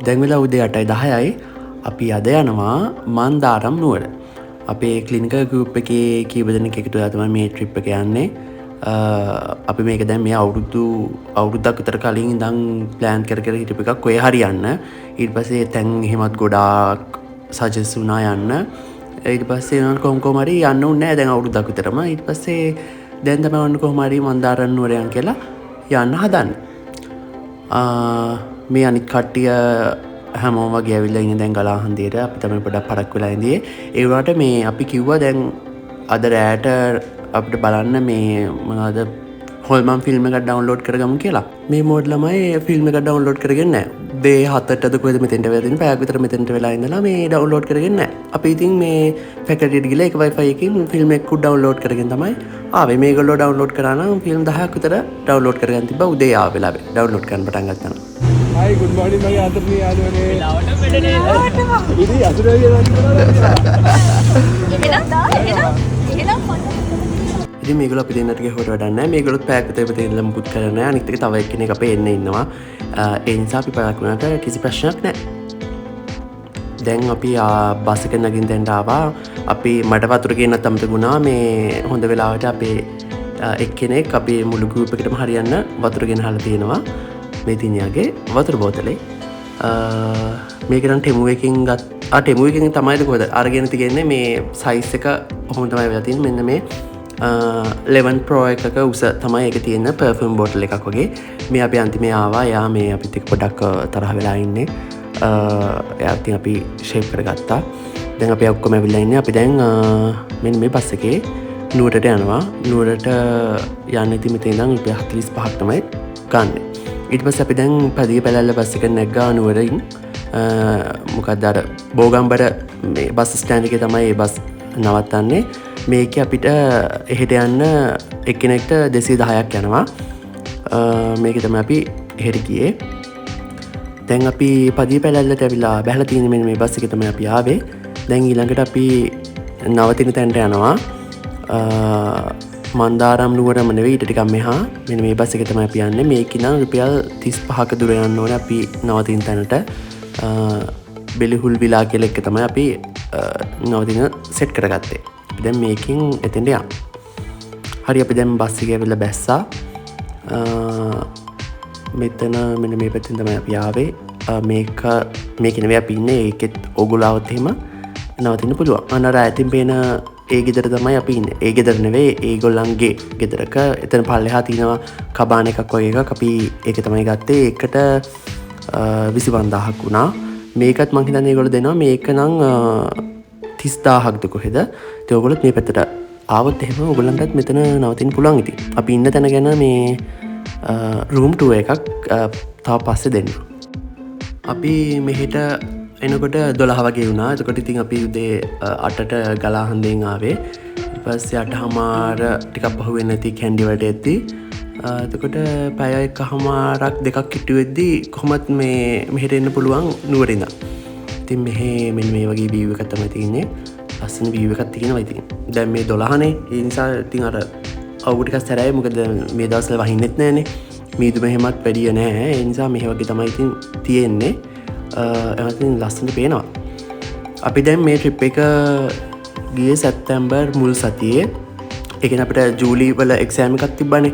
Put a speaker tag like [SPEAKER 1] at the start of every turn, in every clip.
[SPEAKER 1] දැන් වෙලා උදේ 8:10යි. අපි අද යනවා මන්දාරම් නුවර. අපේ ක්ලිනිකල් ගෲප් එකේ කීප දෙනෙක් එකතු වෙලා තමයි මේ ට්‍රිප් එක යන්නේ. අපි මේක දැන් මේ අවුරුද්දක් විතර කලින් ඉඳන් ප්ලෑන් කර හිටපු එකක්. කොහේ හරි යන්න. ඊට පස්සේ තැන් එහෙමත් ගොඩාක් සජෙස්ට් වුණා යන්න. ඊට පස්සේ නෝන කොහොම හරි යන්න උන්නේ නැහැ දැන් අවුරුද්දක් විතරම. ඊට පස්සේ දැන් තමයි ඔන්න කොහොම හරි මන්දාරම් නුවර යන්න කියලා යන්න හදන්නේ. මේ අනිත් කට්ටිය හැමෝම වගේ ඇවිල්ලා ඉන්නේ දැන් ගලාහන්දියට. අපි තමයි පොඩක් පරක් වෙලා ඉඳියේ. ඒ වුණාට මේ අපි කිව්වා දැන් අද රෑට අපිට බලන්න මේ මොනවද හොල්මන් ෆිල්ම් එකක් ඩවුන්ලෝඩ් කරගමු කියලා. මේ මෝඩ් ළමයි ෆිල්ම් එකක් ඩවුන්ලෝඩ් කරගෙන නැහැ. දේ 7ටද කොහෙද මෙතෙන්ට වෙලා තියෙන්නේ. පැයක් විතර මෙතෙන්ට වෙලා ඉඳලා මේ ඩවුන්ලෝඩ් කරගෙන නැහැ. අපි ඉතින් මේ ෆැකල්ටියට ගිහලා ඒක Wi-Fi එකකින් ෆිල්ම් එකක් ඩවුන්ලෝඩ් කරගෙන තමයි ආවේ. මේගොල්ලෝ ඩවුන්ලෝඩ් කරා නම් ෆිල්ම් 10ක් විතර ඩවුන්ලෝඩ් කරගෙන තිබ්බා. උදේ ආව වෙලාවේ ඩවුන්ලෝඩ් කරන්න පටන් ගත්තා.
[SPEAKER 2] Hi, good morning මගේ ආදරණීය යාළුවනේ. ඉතින් අසුර
[SPEAKER 1] ඉතින් මේගොල්ලෝ අපි දෙන්නට ගිහුවට වැඩක් නැහැ. මේගොල්ලොත් පැයක් විතර ඉඳලා මුකුත් කරන්නේ නැහැ. අනිත් එක තව එක්කෙනෙක් අපේ එන්න ඉන්නවා. ඒ නිසා අපි පැයක් වුණාට කිසි ප්‍රශ්නයක් නැහැ. දැන් අපි බස් එක නගින්න දැන් ආවා. අපි මඩ වතුර ගෙන්නත් අමතක වුණා. මේ හොඳ වෙලාවට අපේ එක්කෙනෙක් අපේ මුළු ගෲප් එකටම හරියන්න වතුර ගෙනහලා තියෙනවා. මේ තිනියාගේ වතුර බෝතලේ මේක නම් ටෙමු එකකින් ටෙමු එකකින් තමයිද කොහෙද අරගෙන තියෙන්නේ. මේ සයිස් එක ඔහොම තමයි වෙලා තියෙන්නේ. මෙන්න මේ 11 Pro එකක උස තමයි ඒක තියෙන පර්ෆියුම් බෝටල් එකක් වගේ. මේ අපි අන්තිමේ ආවා. එයා මේ අපිත් එක්ක පොඩක් තරහ වෙලා ඉන්නේ. එයා ඉතින් අපි ෂේප් කරගත්තා. දැන් අපි ඔක්කොම ඇවිල්ලා ඉන්නේ. අපි දැන් මෙන්න මේ බස් එකේ නුවරට යනවා. නුවරට යන්නේ ඉතින් මෙතන ඉඳන් රුපියල් 45ක් තමයි ගන්න. ඊට පස්සේ අපි දැන් පැදිය පැලැල්ල බස් එක නැග්ගා නුවරින්. මොකක්ද අර බෝගම්බර මේ බස් ස්ටෑන්ඩ් එකේ තමයි මේ බස් නවත්තන්නේ. මේකේ අපිට එහෙට යන්න එක්කෙනෙක්ට 210ක් යනවා. මේක තමයි අපි එහෙට ගියේ. දැන් අපි පැදිය පැලැල්ලට ඇවිල්ලා බහලා තියෙන මෙන්න මේ බස් එකේ තමයි අපි ආවේ. දැන් ඊළඟට අපි නවතින තැනට යනවා. මන්දාරම් නුවරම නෙවෙයි ඊට ටිකක් මෙහා. මෙන්න මේ බස් එක තමයි අපි යන්නේ. මේකේ නම් රුපියල් 35ක දුර යන්න ඕනේ අපි නවතින තැනට. බෙලිහුල් විලා කියලා එක තමයි අපි නවතින සෙට් කරගත්තේ. අපි දැන් මේකෙන් එතෙන්ට යමු. හරි අපි දැන් බස් එකේ ඇවිල්ලා බැස්සා. මෙතන මෙන්න මේ පැත්තෙන් තමයි අපි ආවේ. මේක නෙවෙයි අපි ඉන්නේ. ඒකෙත් ඕගොල්ලෝ આવත් එහෙම නවතින්න පුළුවන්. අනර ඇතින් පේන ඒ ගෙදර තමයි අපි ඉන්නේ. ඒ ගෙදර නෙවෙයි ඒගොල්ලන්ගේ ගෙදරක එතන පල්ලෙහා තියෙනවා කබාන එකක් වගේ එකක්. අපි ඒක තමයි ගත්තේ. ඒකට 25000ක් වුණා. මේකත් මං හිතන්නේ ඒගොල්ලෝ දෙනවා. මේක නම් 30000ක්ද කොහෙද. ඉතින් ඕගොල්ලොත් මේ පැත්තට ආවොත් එහෙම ඕගොල්ලන්ටත් මෙතන නවතින්න පුළුවන් ඉතින්. අපි ඉන්න තැන ගැන මේ රූම් ටුවර් එකක් තව පස්සේ දෙන්න. අපි මෙහෙට එනකොට 12 වගේ වුණා. එතකොට ඉතින් අපි උදේ 8ට ගලාහන්දෙන් ආවේ. ඊට පස්සේ 8:00මාර ටිකක් පහුවෙන්නේ නැති කැන්ඩි වලට එද්දි. එතකොට පැය එකමාරක් දෙකක් හිටු වෙද්දි කොහොමත් මේ මෙහෙට එන්න පුළුවන් නුවර ඉඳන්. ඉතින් මෙහෙ මෙන්න මේ වගේ view එකක් තමයි තියෙන්නේ. ලස්සන view එකක් තියෙනවා ඉතින්. දැන් මේ 12නේ. ඒ නිසා ඉතින් අර අවු ටිකක් සැරයි. මොකද මේ දවස්වල වහින්නෙත් නැහනේ. මීදුම එහෙමත් වැඩිය නැහැ. ඒ නිසා මෙහෙ වගේ තමයි ඉතින් තියෙන්නේ. එමතින් ලස්සන පේනවා. අපි දැන් මේ ට්‍රිප් එක ගියේ සැප්තැම්බර් මුල් සතියේ. ඒ කියන්නේ අපිට ජූලි වල එක්සෑම් එකක් තිබ්බනේ.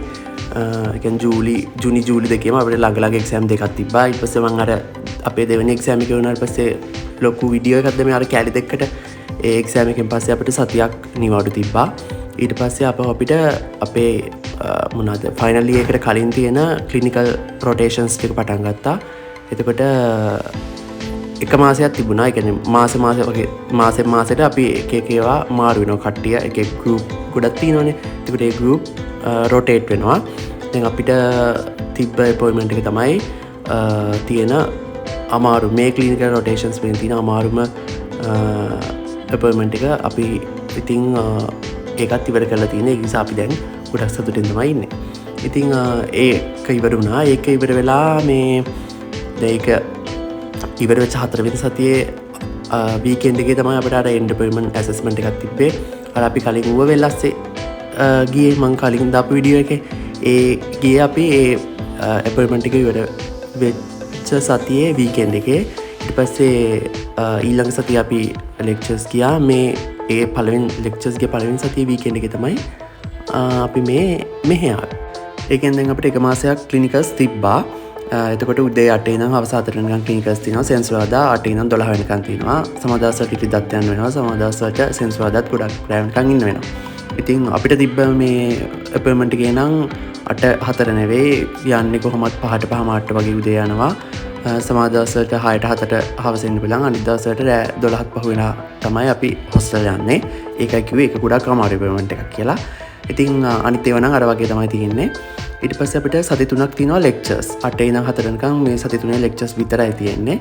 [SPEAKER 1] ඒ කියන්නේ ජූනි දෙකේම අපිට ළඟ එක්සෑම් දෙකක් තිබ්බා. ඊට පස්සේ මම අර අපේ දෙවෙනි එක්සෑම් එක වුණාට පස්සේ ලොකු වීඩියෝ එකක් දැම්මේ අර කැලි දෙකකට. ඒ එක්සෑම් එකෙන් පස්සේ අපිට සතියක් නිවාඩු තිබ්බා. ඊට පස්සේ අපිට අපේ මොනවාද ෆයිනල් ඉයර් එකට කලින් තියෙන ක්ලිනිකල් රොටේෂන්ස් ටික පටන් ගත්තා. එතකොට එක මාසයක් තිබුණා. ඒ කියන්නේ මාස වගේ මාසෙට අපි එක ඒවා මාරු වෙනවා. කට්ටිය එක ගෲප් ගොඩක් තියෙනවානේ. එතකොට ඒ ගෲප් රොටේට් වෙනවා. දැන් අපිට තිබ්බ අපොයින්ට්මන්ට් එක තමයි තියෙන අමාරු මේ ක්ලිනිකල් රොටේෂන්ස් වලින් තියෙන අමාරුම අපොයින්ට්මන්ට් එක අපි ඉතින් ඒකත් ඉවර කරලා තියෙනවා. ඒ නිසා අපි දැන් ගොඩක් සතුටින් තමයි ඉන්නේ. ඉතින් ඒක ඉවර වුණා. ඒක ඉවර වෙලා මේ ඒක ඉවර වෙච්ච 4 වෙනි සතියේ වීකෙන්ඩ් එකේ තමයි අපිට අර එන්ඩර්පොයින්ට්මන්ට් ඇසස්මන්ට් එකක් තිබ්බේ. අර අපි කලින් ඌව වෙල්ලස්සේ ගියේ මං කලින් දාපු වීඩියෝ එකේ. ඒ ගියේ අපි ඒ අපොයින්ට්මන්ට් එක ඉවර වෙච්ච ගියච්ච සතියේ වීකෙන්ඩ් එකේ. ඊට පස්සේ ඊළඟ සතිය අපි ලෙක්චර්ස් ගියා. මේ ඒ පළවෙනි ලෙක්චර්ස්ගේ පළවෙනි සතියේ වීකෙන්ඩ් එකේ තමයි අපි මෙහෙ ආවේ. ඒකෙන් දැන් අපිට එක මාසයක් ක්ලිනිකල්ස් තිබ්බා. එතකොට උදේ 8 ඉඳන් හවස 4 වෙනකන් ක්ලිනිකල්ස් තියෙනවා. සෙන්සුරාදා 8 ඉඳන් 12 වෙනකන් තියෙනවා. සමහර දවස්වල ඉරිදත් යන්න වෙනවා. සමහර දවස්වලට සෙන්සුරාදාත් ගොඩක් රැ වෙනකන් ඉන්න වෙනවා. ඉතින් අපිට තිබ්බ මේ අපොයින්ට්මන්ට් එකේ නම් 8:04 නෙවෙයි යන්නේ කොහොමත් 5:05 වගේ උදේ යනවා. සමහර දවස්වලට 6:00-7:00 හවස එන්න පුළුවන්. අනිත් දවස්වලට රෑ 12:05 වෙනා තමයි අපි හොස්ටල් යන්නේ. ඒකයි කිව්වේ ඒක ගොඩක් අමාරු අපොයින්ට්මන්ට් එකක් කියලා. ඉතින් අනිත් ඒවා නම් අර වගේ තමයි තියෙන්නේ. ඊට පස්සේ අපිට සති 3ක් තියෙනවා ලෙක්චර්ස්. 8 ඉඳන් 4 වෙනකන් මේ සති 3 ලෙක්චර්ස් විතරයි තියෙන්නේ.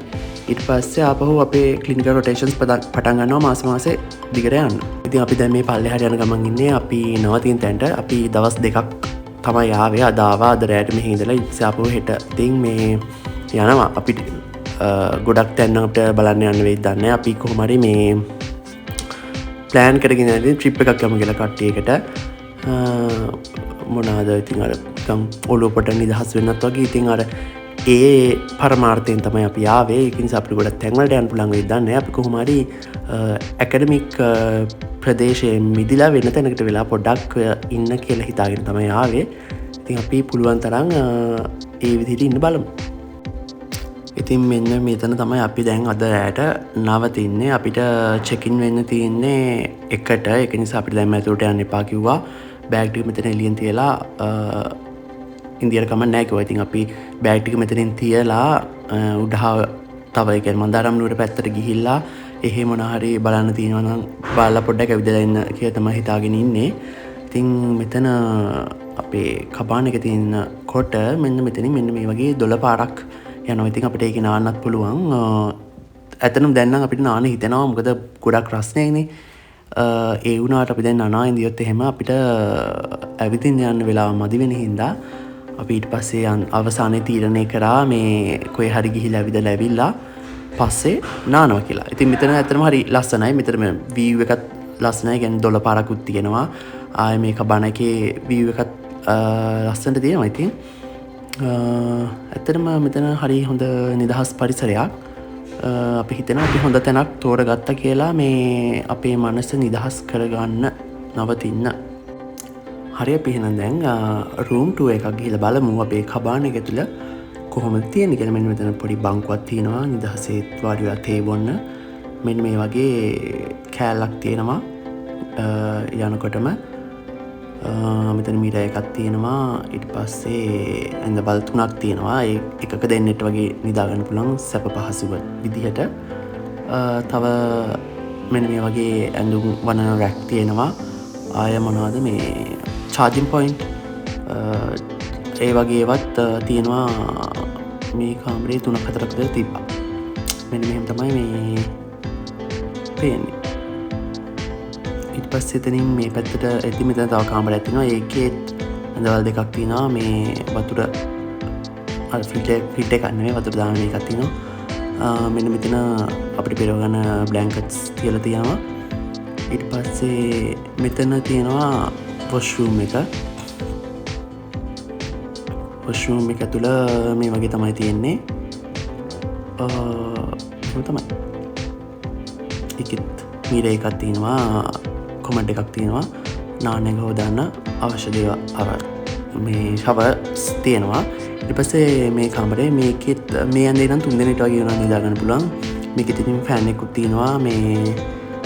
[SPEAKER 1] ඊට පස්සේ ආපහු අපේ ක්ලිනිකල් රොටේෂන්ස් පටන් ගන්නවා මාසේ දිගට යන්න. ඉතින් අපි දැන් මේ පල්ලෙහාට යන ගමන් ඉන්නේ අපි නවතින තැනට. අපි දවස් 2ක් තමයි ආවේ. අද ආවා අද රැට මෙහි ඉඳලා ඉතින් ආපහු හෙට ඉතින් මේ යනවා. අපි ගොඩක් තැන් අපිට බලන්න යන්න වෙයිද දන්නේ නැහැ. අපි කොහොම හරි මේ ප්ලෑන් කරගෙන ඉන්නේ ට්‍රිප් එකක් යමු කියලා කට්ටියකට. මොනාද ඉතින් අර ඔලුවපට නිදහස් වෙන්නත් වගේ. ඉතින් අර ඒ පරමාර්ථයෙන් තමයි අපි ආවේ. ඒක නිසා අපිට ගොඩක් තැන්වලට යන්න පුළුවන් වෙයිද දන්නේ නැහැ. අපි කොහොම හරි ඇකඩමික් ප්‍රදේශයෙන් මිදිලා වෙන තැනකට වෙලා පොඩ්ඩක් ඉන්න කියලා හිතාගෙන තමයි ආවේ. ඉතින් අපි පුළුවන් තරම් ඒ විදිහට ඉන්න බලමු. ඉතින් මෙන්න මෙතන තමයි අපි දැන් අද රැට නවතින්නේ. අපිට චෙකින් වෙන්න තියෙන්නේ 1ට. ඒක නිසා අපිට දැන් මැතුරට යන්න එපා කිව්වා. බෑග් ටික මෙතන එළියෙන් තියලා ඉන්දියට කමක් නැහැ කිව්වා. ඉතින් අපි බෑග් ටික මෙතනින් තියලා උඩහා තව ඒ කියන්නේ මන්දාරම් නුවර පැත්තට ගිහිල්ලා එහෙ මොන හරි බලන්න තියෙනවා නම් බලලා පොඩ්ඩක් ඇවිදලා ඉන්න කියලා තමයි හිතාගෙන ඉන්නේ. ඉතින් මෙතන අපේ කබාන එක තියෙනකොට මෙන්න මෙතනින් මෙන්න මේ වගේ 12 පාරක් යනවා. ඉතින් අපිට ඒක නාන්නත් පුළුවන්. ඇත්තටම දැන් නම් අපිට නාන්න හිතෙනවා. මොකද ගොඩක් රස්නේනේ. ඒ වුණාට අපි දැන් අනා ඉඳියොත් එහෙම අපිට ඇවිදින්න යන්න වෙලාව මදි වෙන හින්දා අපි ඊට පස්සේ අවසානයේ තීරණය කරා මේ කොහේ හරි ගිහිල්ලා ඇවිදලා ඇවිල්ලා පස්සේ නානවා කියලා. ඉතින් මෙතන ඇත්තටම හරි ලස්සනයි. මෙතන view එකත් ලස්සනයි. කියන්නේ 12 පාරකුත් තියෙනවා. ආයේ මේ කබන එකේ view එකත් ලස්සනට තියෙනවා. ඉතින් ඇත්තටම මෙතන හරි හොඳ නිදහස් පරිසරයක්. අපි හිතනවා අපි හොඳ තැනක් තෝරගත්තා කියලා මේ අපේ මනස නිදහස් කරගන්න නවතින්න. හරි අපි එහෙනම් දැන් රූම් ටූර් එකක් ගිහලා බලමු අපේ කබාන එක තුල කොහොමද තියෙන්නේ කියලා. මෙන්න මෙතන පොඩි බංකුවක් තියෙනවා නිදහසේ වාඩි වෙලා තේ බොන්න. මෙන්න මේ වගේ කෑල්ලක් තියෙනවා යනකොටම. මෙතන මීටර් එකක් තියෙනවා. ඊට පස්සේ ඇඳවල් 3ක් තියෙනවා. ඒ එකක දෙන්නෙට වගේ නිදා ගන්න පුළුවන් සැප පහසුව විදිහට. තව මෙන්න මේ වගේ ඇඳුම් වනන රැක් තියෙනවා. ආය මොනවද මේ charging point ඒ වගේවත් තියෙනවා. මේ කාමරේ 3-4ක් විතර තිබ්බා. මෙන්න මෙහෙම තමයි මේ පේන්නේ. ඊට පස්සේ එතනින් මේ පැත්තට එති මෙතන තව කාමරයක් තියෙනවා. ඒකෙත් ඇඳවල් දෙකක් තියෙනවා. මේ වතුර අර ෆිල්ටර් එකක් නෙමෙයි වතුර දාන එකක් තියෙනවා. මෙන්න මෙතන අපිට පෙරව ගන්න බ්ලැන්කට්ස් තියලා තියෙනවා. ඊට පස්සේ මෙතන තියෙනවා වොෂ්රූම් එක. වොෂ්රූම් එක තුල මේ වගේ තමයි තියෙන්නේ. ඒක තමයි. ඒකෙත් මීටර් එකක් තියෙනවා. කොමෙන්ට් එකක් තියෙනවා. නාන එක හොදන්න අවශ්‍ය දේවල් මේ ෂවර්ස් තියෙනවා. ඊට පස්සේ මේ කාමරේ මේකෙත් මේ ඇඳේ නම් 3 දෙනෙක් වගේ වෙනවා නිදා ගන්න පුළුවන්. මේකෙත් ඉතින් ෆෑන් එකකුත් තියෙනවා. මේ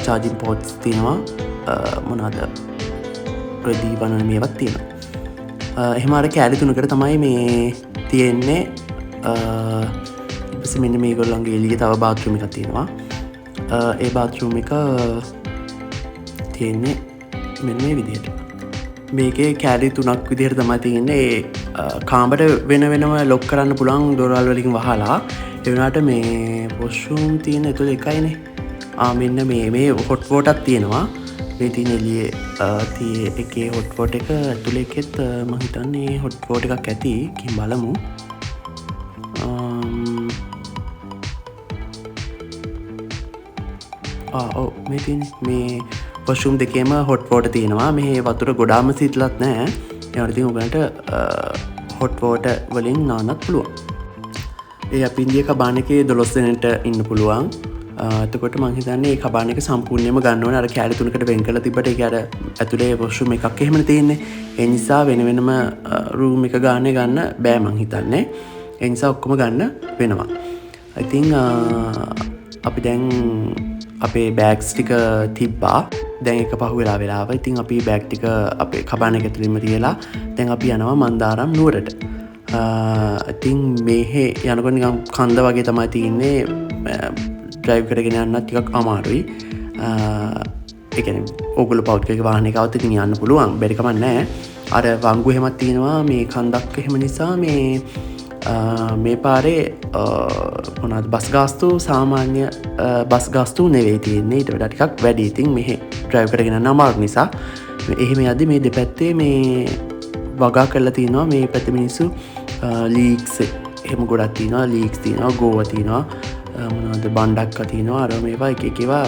[SPEAKER 1] charging ports තියෙනවා. මොනවාද රෙදි වන මේවත් තියෙනවා. එහෙම අර කෑලි 3කට තමයි මේ තියෙන්නේ. ඊට පස්සේ මෙන්න මේගොල්ලන්ගේ එළියේ තව බාත්රූම් එකක් තියෙනවා. ඒ බාත්රූම් එක තියෙන්නේ මෙන්න මේ විදිහට. මේකේ කෑලි 3ක් විදිහට තමයි තියෙන්නේ. කාමර වෙන වෙනම ලොක් කරන්න පුළුවන් දොරවල් වලින් වහලා. ඒ වුණාට මේ වොෂ්රූම් තියෙන ඇතුළ එකයිනේ. මෙන්න මේ හොට් වෝටර් තියෙනවා. මේ තියෙන එළියේ එකේ හොට් වෝටර් එක ඇතුළේ එකෙත් මම හිතන්නේ හොට් වෝටර් එකක් ඇති. කින් බලමු. ඔව් මේ තියෙන්නේ මේ වොෂ්රූම් දෙකේම හොට් වෝටර් තියෙනවා. මේ වතුර ගොඩාම සීතලත් නැහැ. ඒ වගේ ඉතින් ඔයගලන්ට හොට් වෝටර් වලින් නාන්නත් පුළුවන්. ඒ අපින්දිය කබාන එකේ 12 දෙනෙට ඉන්න පුළුවන්. එතකොට මං හිතන්නේ ඒ කබාන එක සම්පූර්ණයෙන්ම ගන්න ඕනේ. අර කැලේ තුනකට වෙන් කරලා තිබ්බට ඒක අර ඇතුලේ වොෂ්රූම් එකක් එහෙමනේ තියෙන්නේ. ඒ නිසා වෙන වෙනම රූම් එක ගන්න බෑ මං හිතන්නේ. ඒ නිසා ඔක්කොම ගන්න වෙනවා. ඉතින් අපි දැන් අපේ බෑග්ස් ටික තිබ්බා. දැන් එක පහුවෙලා වෙලාව. ඉතින් අපි බෑග් ටික අපේ කබාන එක ඇතුළෙම තියලා දැන් අපි යනවා මන්දාරම් නුවරට. ඉතින් මෙහෙ යනකොට නිකන් කන්ද වගේ තමයි තියෙන්නේ. ඩ්‍රයිව් කරගෙන යන්න ටිකක් අමාරුයි. ඒ කියන්නේ ඕගොල්ලෝ පෞද්ගලික වාහනයක આવත් ඉතින් යන්න පුළුවන්. බැරි කමක් නැහැ. අර වංගු එහෙමත් තියෙනවා මේ කන්දක් එහෙම නිසා මේ පාරේ මොනවද බස් ගාස්තු සාමාන්‍ය බස් ගාස්තු නෙවෙයි තියෙන්නේ. ඊට වඩා ටිකක් වැඩි. ඉතින් මෙහෙ ඩ්‍රයිව් කරගෙන යන්න අමාරු නිසා එහෙම යද්දි මේ දෙපැත්තේ මේ වගා කරලා තියෙනවා මේ පැත්තේ මිනිස්සු ලීක්ස් එහෙම ගොඩක් තියෙනවා. ලීක්ස් තියෙනවා, ගෝව තියෙනවා, මොනවද බණ්ඩක්ක තියෙනවා. අර මේවා එක එක ඒවා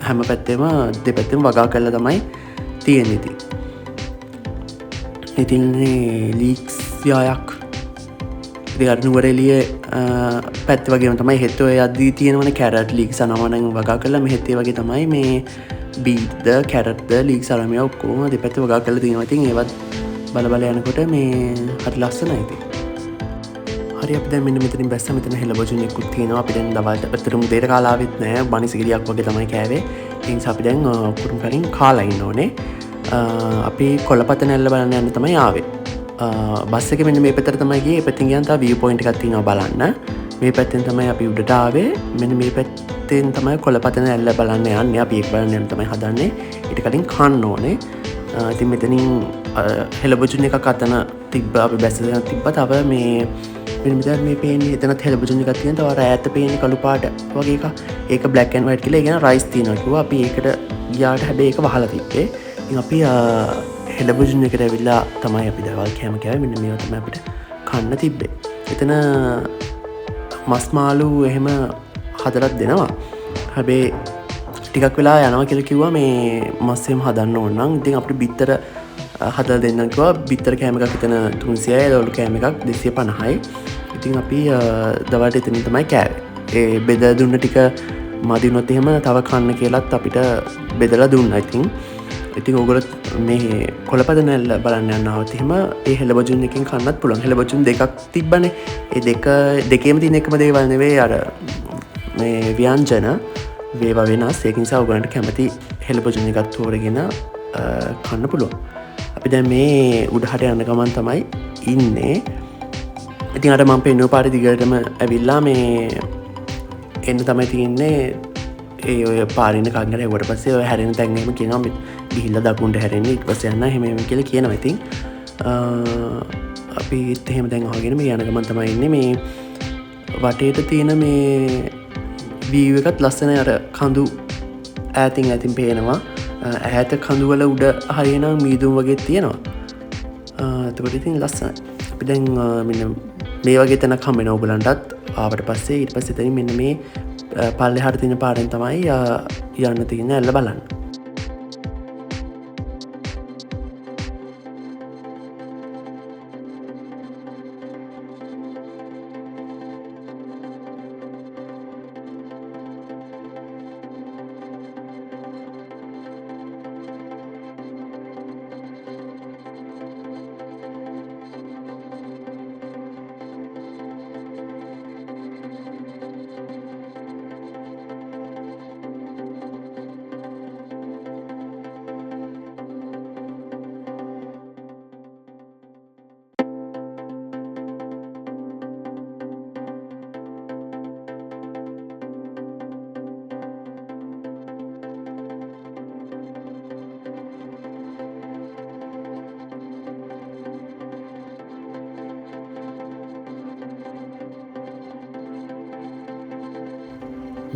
[SPEAKER 1] හැම පැත්තෙම දෙපැත්තෙම වගා කරලා තමයි තියෙන්නේ. ඉතින් ලීක්ස් යායක් නුවරඑළිය පැත්ත වගේ තමයි හෙත් ඔය යද්දී තියෙනවනේ කැරට් ලීක්ස් අනවනම් වගා කරලා මෙහෙත් ඒ වගේ තමයි මේ බීට්ද කැරට්ද ලීක්ස් අරමියා ඔක්කොම දෙපැත්ත වගා කරලා තියෙනවා. ඉතින් ඒවත් බල යනකොට මේ හරි ලස්සනයි. ඉතින් හරි අපි දැන් මෙන්න මෙතනින් බැස්සා. මෙතන හෙළබොජුන් එක්කුත් තියෙනවා. අපි දැන් දවල්ට අතරම දෙයට කාලා ආවෙත් නෑ. බනිසිගිරියක් වගේ තමයි කෑවේ. ඒ නිසා අපි දැන් කුරුම් කරින් කාලා ඉන්න ඕනේ. අපි කොළපත නැල්ල බලන්න යන්න තමයි ආවේ. බස් එක මෙන්න මේ පැත්තට තමයි ගියේ. මේ පැත්තෙන් ගියන් තව view point එකක් තියෙනවා බලන්න. මේ පැත්තෙන් තමයි අපි උඩට ආවේ. මෙන්න මේ පැත්තෙන් තමයි කොළපත නැල්ල බලන්න යන්නේ. අපි ඒක බලන්න යන්න තමයි හදන්නේ. ඊට කලින් කන්න ඕනේ. ඉතින් මෙතනින් හෙළබොජුන් එකක් අතන තිබ්බ අපි බැස්සගෙන තිබ්බා. තව මේ මෙන්න මෙතන මේ පේන්නේ එතනත් හෙළබොජුන් එකක් තියෙනවා. තව ඈත පේන්නේ කළු පාට වගේ එකක්. ඒක black and white කියලා. ඒ කියන්නේ රයිස් තියෙනවා කිව්වා. අපි ඒකට ගියාට හැබැයි ඒක වහලා තිබ්බේ. ඉතින් අපි හෙළබොජුන් එකට ඇවිල්ලා තමයි අපි දවල් කෑම කෑවේ. මෙන්න මේවා තමයි අපිට කන්න තිබ්බේ. එතන මස් මාළු එහෙම හදලත් දෙනවා. හැබැයි ටිකක් වෙලා යනවා කියලා කිව්වා මේ මස් එහෙම හදන්න ඕන නම්. ඉතින් අපිට බිත්තර හදලා දෙන්නම් කිව්වා. බිත්තර කෑම එකක් එතන 300යි, ලෝලු කෑම එකක් 250යි. ඉතින් අපි දවල්ට එතනින් තමයි කෑවේ. ඒ බෙදලා දුන්න ටික මදි වුණොත් එහෙම තව කන්න කියලාත් අපිට බෙදලා දුන්නා. ඉතින් ඕගොල්ලෝ මේ කොළපත නැල්ල බලන්න යනවාත් එහෙම ඒ හෙළබොජුන් එකෙන් කන්නත් පුළුවන්. හෙළබොජුන් දෙකක් තිබ්බනේ. ඒ දෙකේම තියෙන එකම දේවල් නෙවෙයි. අර මේ ව්‍යංජන වේවා වෙනස්. ඒක නිසා ඔයගොල්ලන්ට කැමති හෙළබොජුන් එකක් තෝරගෙන කන්න පුළුවන්. අපි දැන් මේ උඩහට යන ගමන් තමයි ඉන්නේ. ඉතින් අර මම පෙන්නුව පාරේ දිගටම ඇවිල්ලා මේ එන්න තමයි තියෙන්නේ. ඒ ඔය පාරින කංගර හෙව්වට පස්සේ ඔය හැරෙන තැන් එහෙම කියනවා ගිහිල්ලා දකුණට හැරෙන්න ඊට පස්සේ යන්න එහෙම කියලා කියනවා. ඉතින් අපිත් එහෙම දැන් අහගෙන මේ යන ගමන් තමයි ඉන්නේ. මේ වටේට තියෙන මේ view එකත් ලස්සනයි. අර කඳු ඈතින් පේනවා. ඈත කඳුවල උඩ හරියනම් මීදුම් වගේ තියෙනවා. එතකොට ඉතින් ලස්සනයි. අපි දැන් මෙන්න මේ වගේ තැනක් හම්බ වෙනවා ඔයගලන්ටත් ආවට පස්සේ. ඊට පස්සේ එතනින් මෙන්න මේ පල්ලෙහාට තියෙන පාරෙන් තමයි යන්න තියෙන ඇල්ල බලන්න.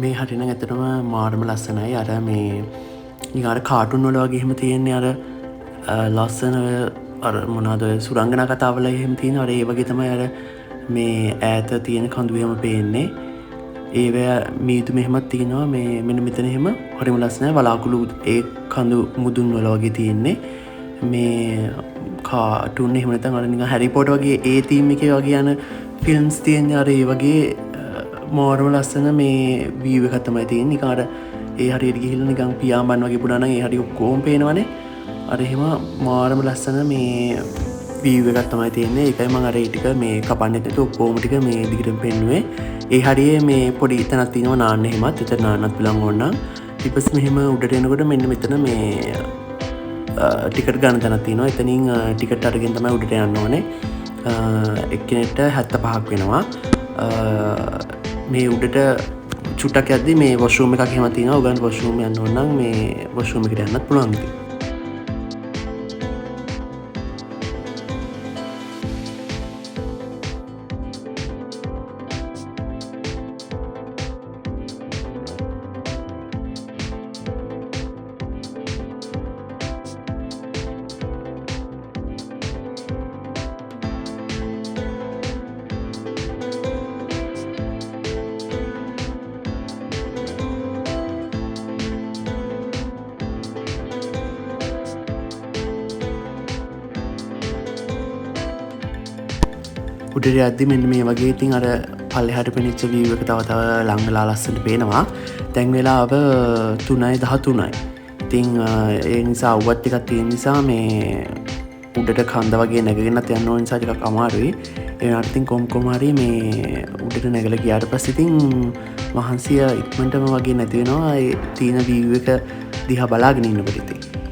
[SPEAKER 1] මේ හරිනම් ඇත්තටම මාරම ලස්සනයි. අර මේ නිකන් අර කාටුන් වල වගේ එහෙම තියෙන්නේ අර ලස්සන අර මොනවාද සුරංගනා කතාවල එහෙම තියෙන අර ඒ වගේ තමයි අර මේ ඈත තියෙන කඳු එහෙම පේන්නේ. ඒව මීදුම එහෙමත් තියෙනවා. මේ මෙන්න මෙතන එහෙම හරිම ලස්සනයි. වලාකුළු ඒ කඳු මුදුන් වල වගේ තියෙන්නේ. මේ කාටුන් එහෙම නැත්නම් අර නිකන් හැරි පොටර් වගේ ඒ තීම් එකේ වගේ යන ෆිල්ම්ස් තියෙන අර ඒ වගේ මෝරම ලස්සන මේ වීව කතමයි තියෙන් නිකාර ඒ හරි ගිහිල නිකං පියාඹන් වගේ පුඩාන ඒ හරි ඔක්කෝම් පේනවනේ අරහෙම මාරම ලස්සන මේ වීව එකත්තමයි තියන්නේ එකයි මං අර ටික මේ කපන්නට ඔක්කෝමටික මේ දිගට පෙන්නුවේ ඒ හරියේ මේ පොඩි ඉතනත් තිනව නාන්න හෙමත් එත නාන්නත් පිළන් ඕන්න ඉපස් මෙහෙම උඩට එනකොට මෙන්න මෙතන මේ ටිකට ගණ තැනතිනවා එතනින් ටිකට අරගෙන් තමයි උඩට යන්න ඕනේ එක්කනෙට 75ක් වෙනවා මේ උඩට චුට්ටක් ඇද්දි මේ වොෂූම් එකක් එහෙම තියෙනවා උගන් වොෂූම් යන්න ඕන නම් මේ වොෂූම් එකට යන්නත් පුළුවන් ඉතින් උඩට අද්දි මෙන්න මේ වගේ ඉතින් අර පල්ලෙහාට පෙනිච්ච වීව් එක තව තව ළඟලා ලස්සනට පේනවා. දැන් වෙලාව 3:13යි. ඉතින් ඒ නිසා අවුවත් ටිකක් තියෙන නිසා මේ උඩට කන්ද වගේ නැගගෙනත් යන්න ඕන නිසා ටිකක් අමාරුයි. ඒ වුණාට ඉතින් කොම් හරි මේ උඩට නැගලා ගියාට පස්සේ ඉතින් මහන්සිය ඉක්මනටම වගේ නැති වෙනවා. ඒ තියෙන වීව් එක දිහා බලාගෙන ඉන්නකොට ඉතින්